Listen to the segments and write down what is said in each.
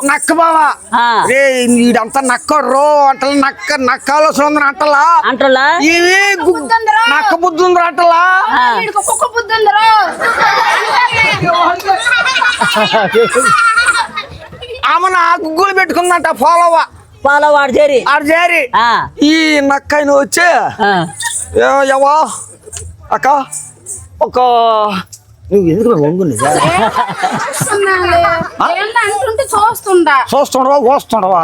నక్క బావా రే వీడంతా నక్కడ్రో అంటల నక్క నక్కలో సుందర అంటలా అంటలా ఇవి నక్క బుద్ధి ఉందర అంటలా ఆమె నా గుగ్గులు పెట్టుకుందంట ఫాలో వాడు చేరి ఈ నక్కైన వచ్చే ఎవా అక్క ఒక నువ్వు ఎందుకు చూస్తుండవా వస్తుండవా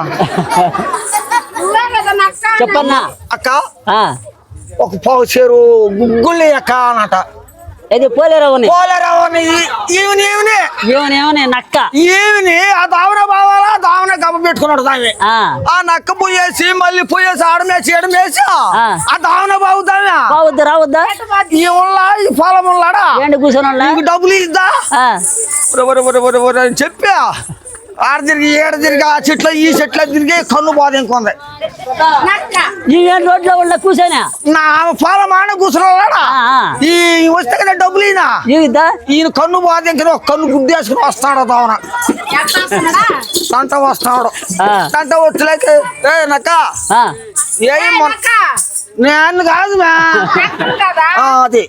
చెప్పన్నా అక్క ఒక పావు చేరు గుగ్గులు అక్క అన్నట ఇది పోలేరావుని నక్క ఈవిని ఆ దావన బావాలా దావన గబ్బ పెట్టుకున్నాడు దాన్ని ఆ నక్క పోయేసి మళ్ళీ పోయేసి ఆడమేసి ఎడమేసి ఆ దావన బావుతామే బావుద్దా రావద్దా ఈ ఉల్లా ఈ పొలం ఉన్నాడా ఏంటి కూర్చొని డబ్బులు ఇద్దా అని చెప్పా ఆడ తిరిగి ఏడ తిరిగి ఆ చెట్ల ఈ చెట్ల తిరిగి కన్ను బాధ ఇంకొంది రోడ్లో ఉన్న కూర్చొని నా పొలం ఆడ కూర్చున్నాడా ఈ వస్తే కదా డబ్బులు ఈయన కన్ను బాధ ఇంక కన్ను గుద్దేసుకుని వస్తాడు దావన తంట వస్తాడు తంట వచ్చలేక ఏ నక్క నేను కాదు అది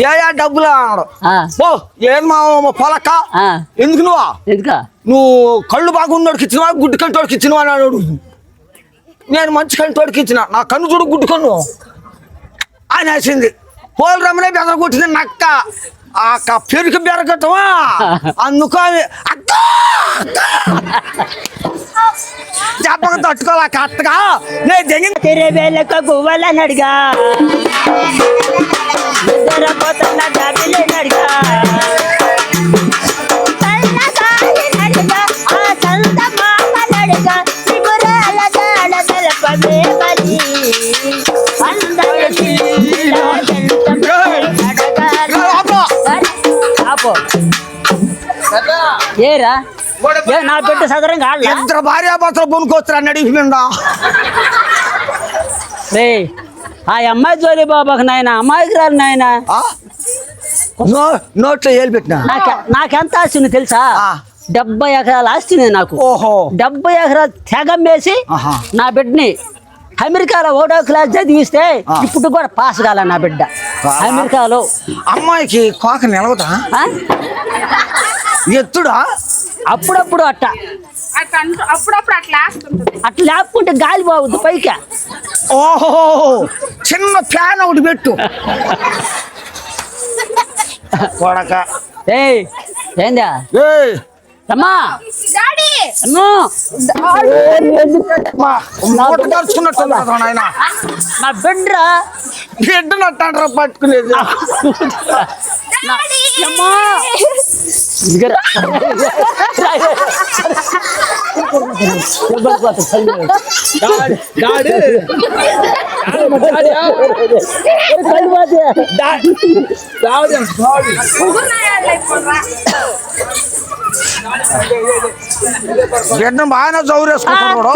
ఏ డబ్బులు అన్నాడు ఓ ఏం మా పొలక్క ఎందుకు నువ్వు కళ్ళు బాగున్నోడికి ఇచ్చినవా గుడ్డు కంటోడికి ఇచ్చినవా అన్నాడు నేను మంచి కంటోడికి ఇచ్చిన నా కన్ను చూడు గుడ్డు కన్ను అని వేసింది పోలు రమ్మనే బెదర కొట్టింది నక్క ఆ పెరుగు బెరగటమా అందుకో అక్క చెప్పక తట్టుకోలే కట్టగా నేను దిగింది తెరేవేళకు గువ్వలని అడిగా నిద్రపోతున్న డబ్బులని అడిగా ఏరా నా బిడ్డ సదరంగా ఇద్దరు భార్యాభర్తలు బొనుకొస్తారు అన్నాడు రే ఆ అమ్మాయి జోలి బాబాకు నాయన అమ్మాయికి రాదు నాయన నోట్లో ఏలు పెట్టినా నాకెంత ఆస్తి తెలుసా 70 ఎకరాల ఆస్తి నాకు. ఓహో 70 ఎకరాలు తెగమ్మేసి నా బిడ్డని అమెరికాలో 1వ క్లాస్ చదివిస్తే ఇప్పుడు కూడా పాస్ కాల నా బిడ్డ అమెరికాలో. అమ్మాయికి కోక నిలవదా ఎత్తుడా? అప్పుడప్పుడు అప్పుడప్పుడు అట్లా లేపుకుంటే గాలి బాగుద్ది పైకి. ఓహో చిన్న ఫ్యాన్ ఒకటి పెట్టు కొడక. ఏందా అమ్మా ఆయన నా బిడ్డరా బిడ్డ నట్టంటారా పట్టుకునేది. బిడ్డ బాగానే చౌరేసుకుంటున్నాడు.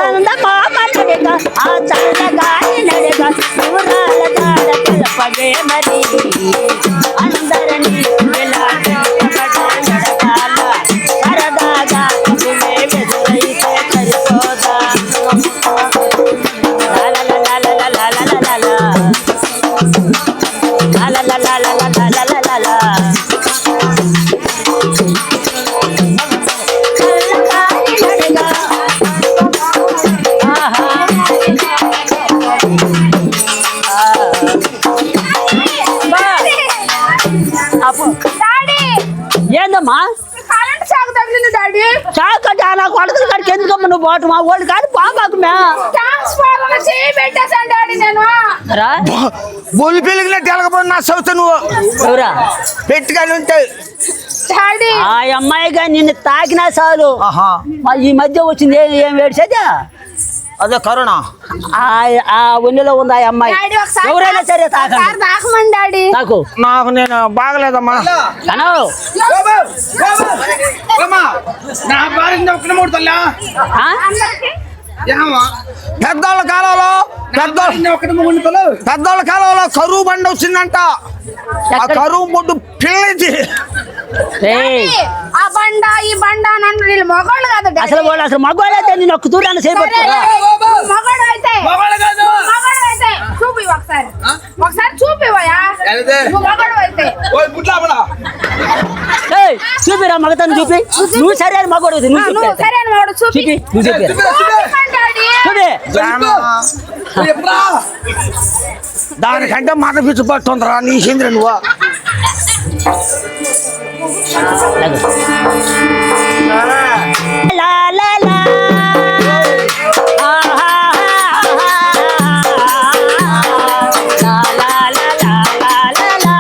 ఏందమ్మా చాక చాలా కొడుకులు కాడికి ఎందుకమ్మా నువ్వు పోటు మా వాళ్ళు కాదు పాపాకు బొలి పెరిగినట్టు ఎలగబోదు నా సౌత నువ్వు ఎవరా పెట్టుకొని ఉంటాయి. ఆ అమ్మాయిగా నిన్ను తాకినా చాలు. ఈ మధ్య వచ్చింది ఏం ఏడ్చేదా అదే కరోనా. ఆ ఒళ్ళిలో ఉంది ఆ అమ్మాయి. డాడీ ఒకసారి ఎవరైనా సరే తాకండి. ఒకసారి తాకమండి డాడీ. తాకు. నాకు నేను బాగలేదమ్మా. కనో నా భార్య ఒక్క మూడు తల్లా ఆ? పెద్దోళ్ళ కాలంలో పెద్దోళ్ళ కాలంలో కరువు బండి వచ్చిందంట. ఆ కరువు బొడ్డు పిల్లది. ఏయ్, ఆ బండ ఈ బండ అని అంటారు. వీళ్ళు మగవాళ్ళు కదా డాడీ. అసలు మగవాళ్ళు అయితే నేను ఒక్క దూరాన్ని చేపట్టుకురా. మగవాడు అయితే మగవాడు అయితే చూపి ఒకసారి చూపివయ్యా. నువ్వు మగవాడు అయితే చూపిరా మగతను చూపి. నువ్వు సరే అని మగవాడు అవుతుంది. నువ్వు నువ్వు చూపి. సరే అని వాడు చూపి చూపి నువ్వు చూపి. డాడీ. చూపి. దానికంటే మాట పిచ్చి పట్టుందిరా నీ చంద్ర నువ్వు. లా లా లా. ఆహా. లా లా లా లా లా లా లా.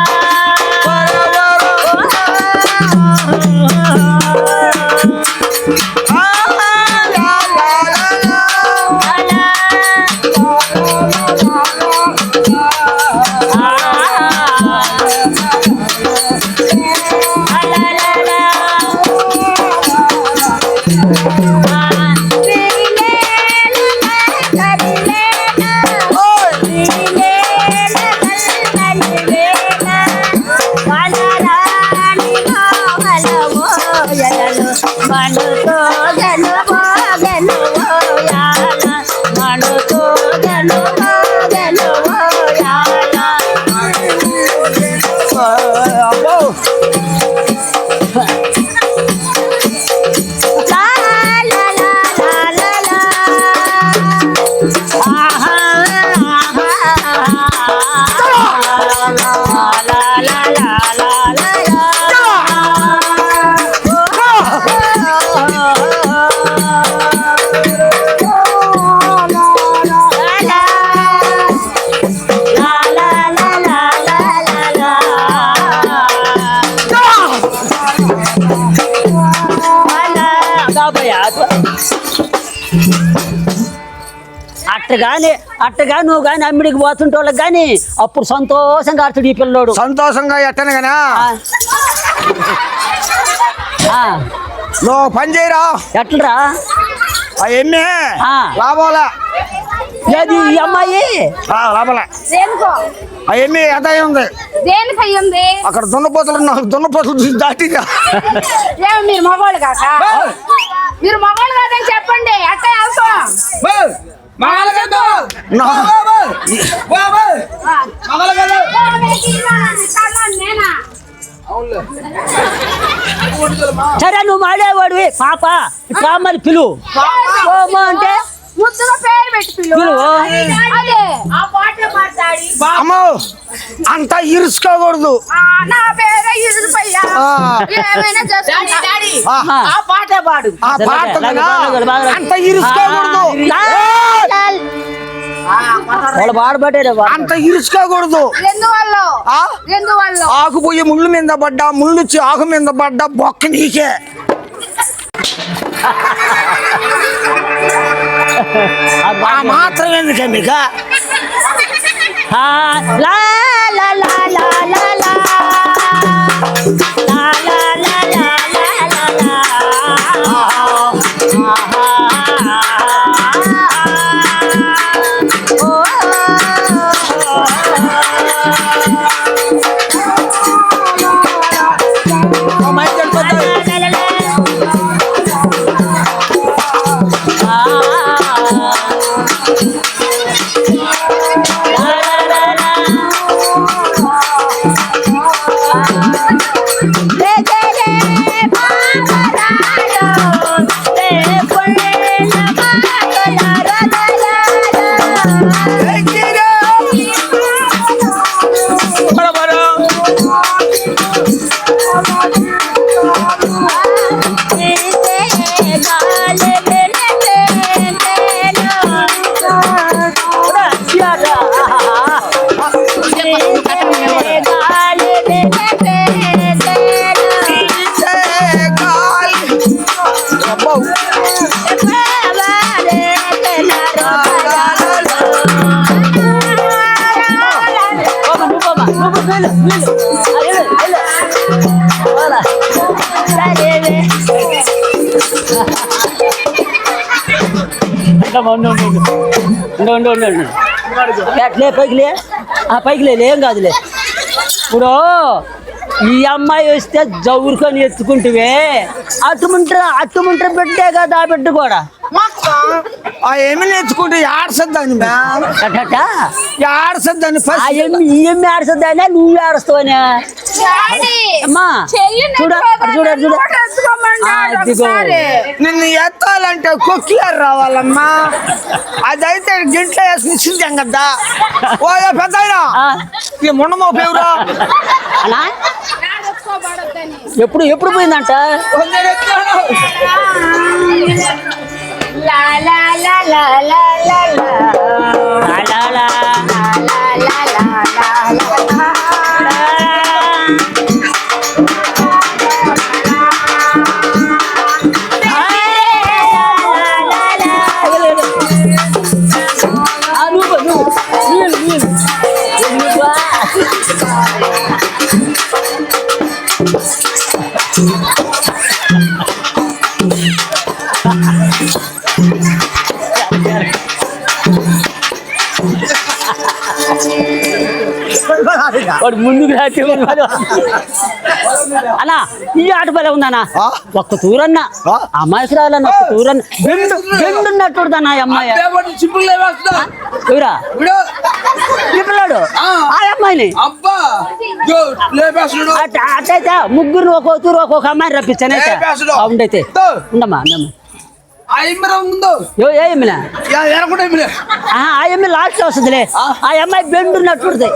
అట్టగా నువ్వు గాని అమ్మిడికి పోతుంటే వాళ్ళకి గాని అప్పుడు సంతోషంగా ఆడుతుడు ఈ పిల్లోడు. సంతోషంగా ఎట్టనగానా నువ్వు పని చేయరా. ఎట్లరా అవన్నీ లాభాలా లేదు ఈ అమ్మాయి లాభాలా దేనికో అవన్నీ ఎంత ఉంది. దేనికి అయ్యింది అక్కడ దున్నపోతలు చూసి దాటిగా. ఏమి మీరు మగవాళ్ళు కాక మీరు మగవాళ్ళు కాదని చెప్పండి. అట్ట వెళ్తాం. సరే నువ్వు మాడేవాడివి పాప కామని పిలువు అంటే ముద్దుగా పేరు పెట్టి పిలువు. అదే ఆ పాట మాట్లాడి అమ్మో అంత ఇరుసుకోకూడదు. నా పేరే ఇరుపయ్యా. ఏమైనా చేసుకుంటా. ఆ పాట పాడు. ఆ పాట అంత ఇరుసుకోకూడదు. వాళ్ళు పాడబట్టే అంత ఇరుసుకోకూడదు. ఎందువల్ల ఆకు పోయి ముళ్ళు మీద పడ్డా ముళ్ళు ఆకు మీద పడ్డా బొక్క నీకే. ఆ మాత్రం ఎందుకే మీకు. లా లా లా లా లా లా లా లా లా లా లా లా. వీళ్ళు పోరా. సరేలే. ఉండు. ఎట్లే పైకిలే పైకిలే ఏం కాదులే. ఇప్పుడు ఈ అమ్మాయి వస్తే జవురుకొని ఎత్తుకుంటువే అట్టుముంటారు బిడ్డే కదా ఆ బిడ్డ కూడా ఏమి నేర్చుకుంటే ఆడసద్దాని ఆడసద్దాని ఈ ఎమ్మి ఆడసద్దానే నువ్వు ఆడుస్తావనే అమ్మా చూడు నిన్ను ఎత్తాలంటే కొక్కియారు రావాలమ్మా. అదైతే గింట్లో వేసి నిశ్చించాం కదా. ఓ పెద్ద ఈ ముండమో పేవురా ఎప్పుడు పోయిందంట వాడు ముందుకు అన్నా ఈ ఆట పలే ఉందన్నా ఒక్క తూరన్నా అమ్మాయికి రాలన్న ఒక్క తూరన్న బెండున్నట్టుదన్నా అమ్మాయి ఎవరా పిల్లడు ఆ అమ్మాయిని అట్లయితే ముగ్గురు ఒక్కొక్క తూరు ఒక్కొక్క అమ్మాయిని రప్పించాను అయితే ఉండైతే ఉండమ్మా ఎమ్మె లాస్ట్ వస్తుందిలే ఆ అమ్మాయి బెండున్నట్టుది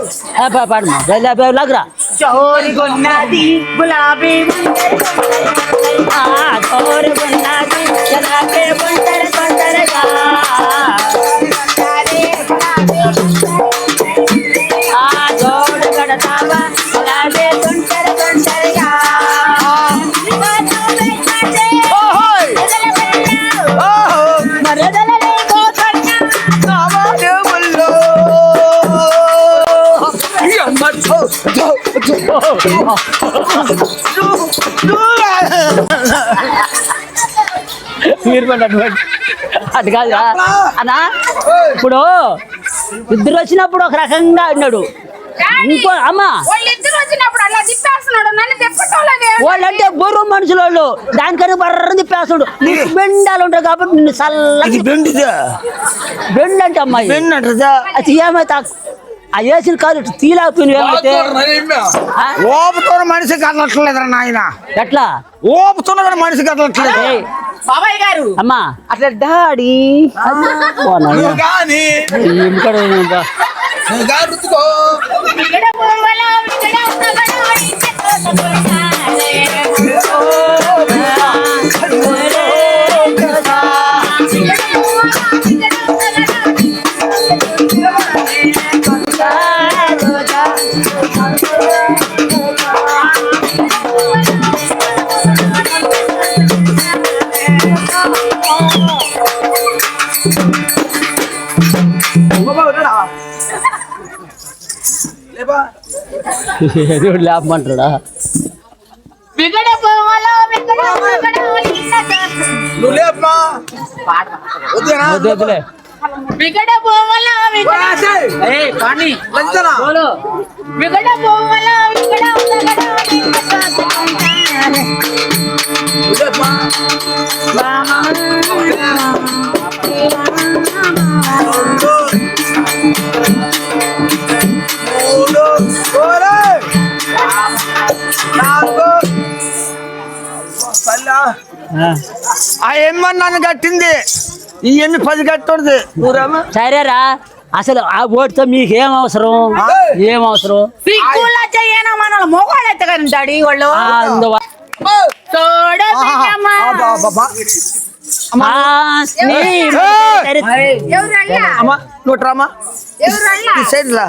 పాడమ్మా లాగరా చోరిగొన్నది గులాబీ చోరిగొన్నది గులాబీ కొంటరగా ఆ జోడు కడతావా గులాబీ కొంటరగా అటు కాదు అన్నా ఇప్పుడు ఇద్దరు వచ్చినప్పుడు ఒక రకంగా అన్నాడు ఇంకో అమ్మా వాళ్ళంటే బొర్రు మనుషులు వాళ్ళు దానికని బర్ర తిప్పేస్తాడు నీకు బెండాలు ఉంటాయి కాబట్టి నిన్ను చల్లగా బెండ్ అంటే అమ్మాయి అది ఏమైతే ఆ వేసిన కాదు తీలాపోయిన ఏమైతే ఓపుతో మనిషికి అట్లట్లేదు నాయన ఎట్లా ఓపుతున్న కూడా మనిషికి అట్లట్లేదు బాబాయ్ గారు అమ్మా అట్లా డాడీ లేపమంటాడా వద్దులే ఆ ఎమ్మన్నాను కట్టింది ఈ ఎన్ని 10 కట్టూడదు సరేరా అసలు ఆ ఓటుతో మీకు ఏం అవసరం మన మొగాళ్ళైతే కానీ డాడీ వాళ్ళు అమ్మా నువ్వు రామా సైడ్ రా